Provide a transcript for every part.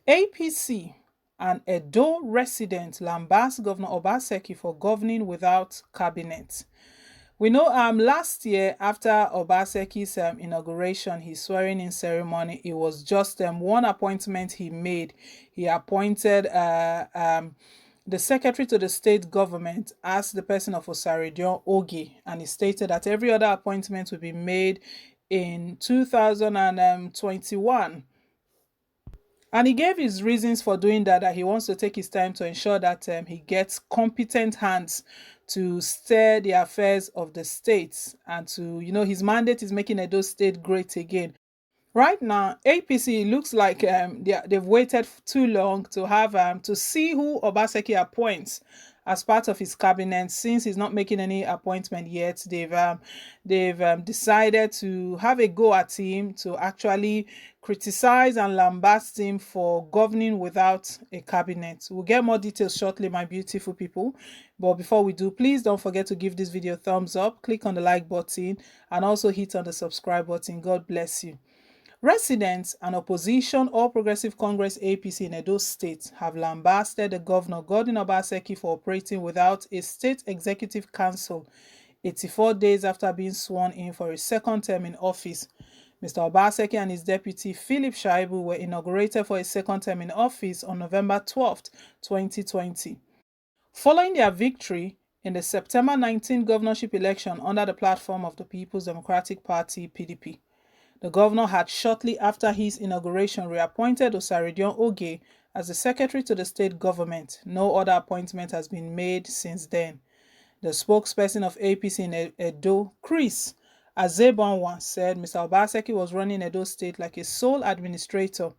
APC and Edo resident lambast Governor OBASEKI for governing without cabinet. We know last year after Obaseki's inauguration, his swearing-in ceremony, it was just one appointment he made. He appointed the secretary to the state government as the person of Osaridion Oge, and he stated that every other appointment will be made in 2021. And he gave his reasons for doing that he wants to take his time to ensure that he gets competent hands to steer the affairs of the states and to, his mandate is making Edo State great again. Right now, APC looks like they've waited too long to have to see who Obaseki appoints as part of his cabinet. Since he's not making any appointment yet, they've decided to have a go at him to actually criticize and lambast him for governing without a cabinet. We'll get more details shortly, my beautiful people. But before we do, please don't forget to give this video a thumbs up, click on the like button, and also hit on the subscribe button. God bless you. Residents and opposition All Progressive Congress APC in Edo State have lambasted the governor Godwin Obaseki for operating without a state executive council 84 days after being sworn in for a second term in office. Mr. Obaseki and his deputy Philip Shaibu were inaugurated for a second term in office on November 12, 2020. Following their victory in the September 19 governorship election under the platform of the People's Democratic Party (PDP). The governor had shortly after his inauguration reappointed Osaridion Oge as the secretary to the state government. No other appointment has been made since then. The spokesperson of APC in Edo, Chris Azebonwa, said Mr. Obaseki was running Edo State like a sole administrator,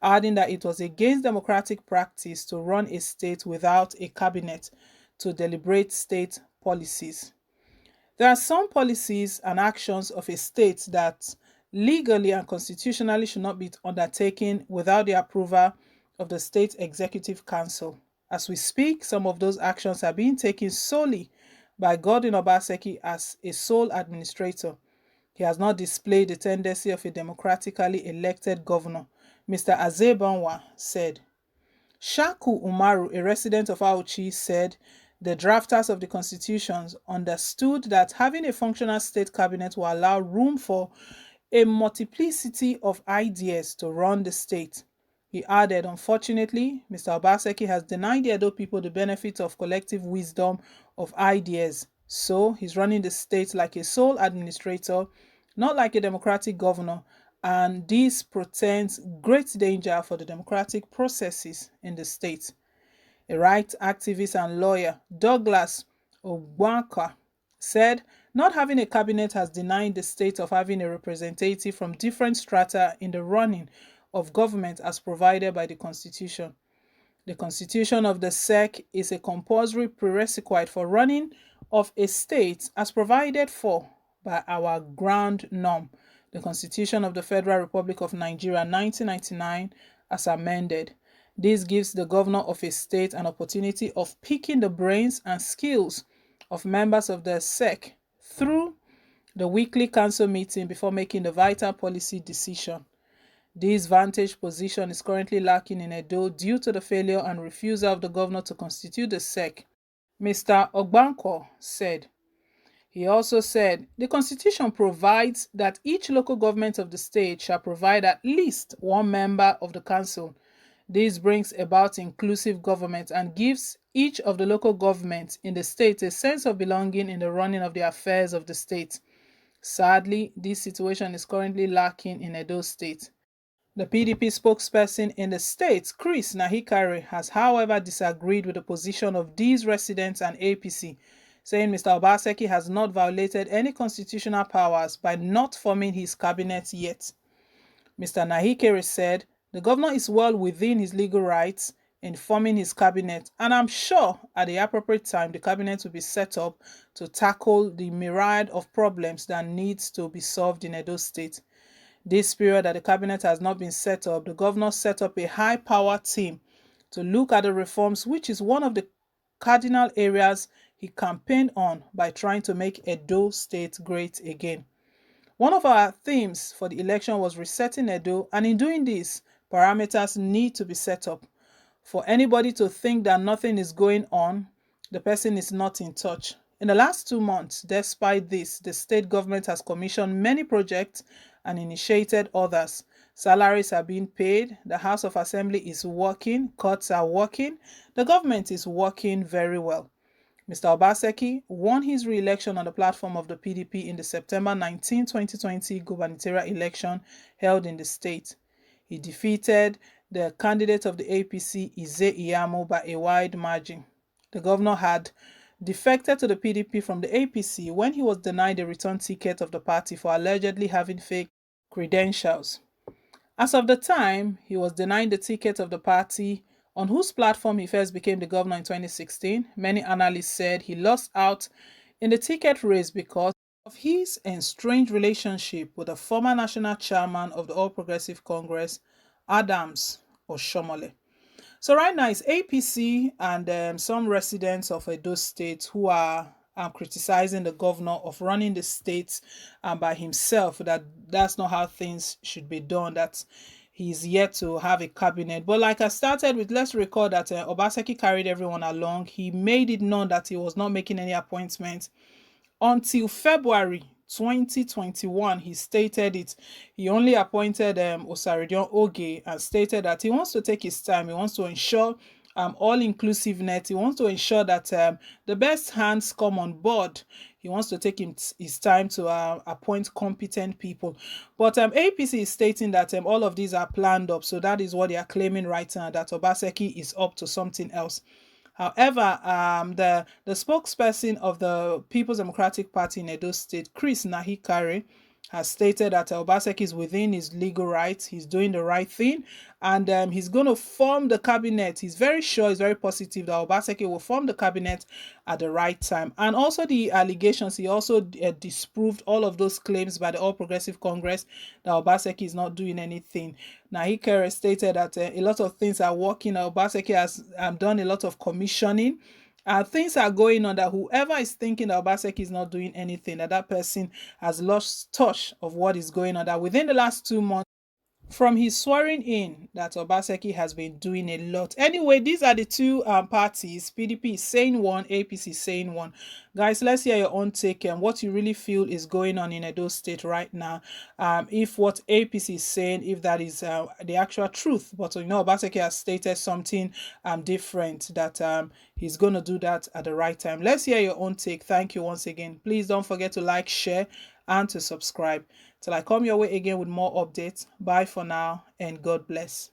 adding that it was against democratic practice to run a state without a cabinet to deliberate state policies. There are some policies and actions of a state that legally and constitutionally should not be undertaken without the approval of the State Executive Council. As we speak, some of those actions are being taken solely by Godwin Obaseki as a sole administrator. He has not displayed the tendency of a democratically elected governor, Mr. Azebonwa said. Shaku Umaru, a resident of Auchi, said the drafters of the constitutions understood that having a functional state cabinet will allow room for a multiplicity of ideas to run the state. He added, unfortunately, Mr. Obaseki has denied the Edo people the benefit of collective wisdom of ideas. So he's running the state like a sole administrator, not like a democratic governor, and this portends great danger for the democratic processes in the state. A rights activist and lawyer, Douglas Ogbanka, said not having a cabinet has denied the state of having a representative from different strata in the running of government as provided by the Constitution. The Constitution of the SEC is a compulsory prerequisite for running of a state as provided for by our ground norm, the Constitution of the Federal Republic of Nigeria 1999 as amended. This gives the governor of a state an opportunity of picking the brains and skills of members of the SEC through the weekly council meeting before making the vital policy decision. This vantage position is currently lacking in Edo due to the failure and refusal of the governor to constitute the SEC, Mr. Ogbanko said. He also said the Constitution provides that each local government of the state shall provide at least one member of the council. This brings about inclusive government and gives each of the local governments in the state a sense of belonging in the running of the affairs of the state. Sadly, this situation is currently lacking in Edo State. The PDP spokesperson in the state, Chris Nahikare, has however disagreed with the position of these residents and APC, saying Mr. Obaseki has not violated any constitutional powers by not forming his cabinet yet. Mr. Nahikere said, the governor is well within his legal rights in forming his cabinet, and I'm sure at the appropriate time the cabinet will be set up to tackle the myriad of problems that needs to be solved in Edo State. This period that the cabinet has not been set up, the governor set up a high-power team to look at the reforms, which is one of the cardinal areas he campaigned on by trying to make Edo State great again. One of our themes for the election was resetting Edo, and in doing this, Parameters need to be set up. For anybody to think that nothing is going on, the person is not in touch. In the last 2 months, despite this, the state government has commissioned many projects and initiated others. Salaries are being paid, the House of Assembly is working, courts are working, the government is working very well. Mr. Obaseki won his re-election on the platform of the PDP in the September 19, 2020 gubernatorial election held in the state. He defeated the candidate of the APC, Ize Iyamo, by a wide margin. The governor had defected to the PDP from the APC when he was denied a return ticket of the party for allegedly having fake credentials. As of the time he was denied the ticket of the party on whose platform he first became the governor in 2016, many analysts said he lost out in the ticket race because of his estranged relationship with the former national chairman of the All Progressive Congress, Adams Oshomole. So right now it's APC and some residents of Edo State who are criticizing the governor of running the state by himself. That's not how things should be done. That he's yet to have a cabinet. But like I started with, let's recall that Obaseki carried everyone along. He made it known that he was not making any appointments until February 2021. He stated it. He only appointed Osaridion Oge and stated that he wants to take his time. He wants to ensure all inclusiveness. He wants to ensure that the best hands come on board. He wants to take his time to appoint competent people. But APC is stating that all of these are planned up. So that is what they are claiming right now, that Obaseki is up to something else. However, the spokesperson of the People's Democratic Party in Edo State, Chris Nahikare, has stated that Obaseki is within his legal rights. He's doing the right thing, and he's going to form the cabinet. He's very sure, he's very positive that Obaseki will form the cabinet at the right time. And also the allegations, he also disproved all of those claims by the All Progressive Congress that Obaseki is not doing anything. Nahikere stated that a lot of things are working. Obaseki has done a lot of commissioning. Things are going on that whoever is thinking that Obaseki is not doing anything, that person has lost touch of what is going on. That within the last 2 months, from his swearing in, that Obaseki has been doing a lot. Anyway, these are the two parties. PDP is saying one, APC is saying one. Guys, let's hear your own take and what you really feel is going on in Edo State right now. If what APC is saying, if that is the actual truth. But Obaseki has stated something different, that he's going to do that at the right time. Let's hear your own take. Thank you once again. Please don't forget to like, share, and to subscribe. Till I come your way again with more updates. Bye for now and God bless.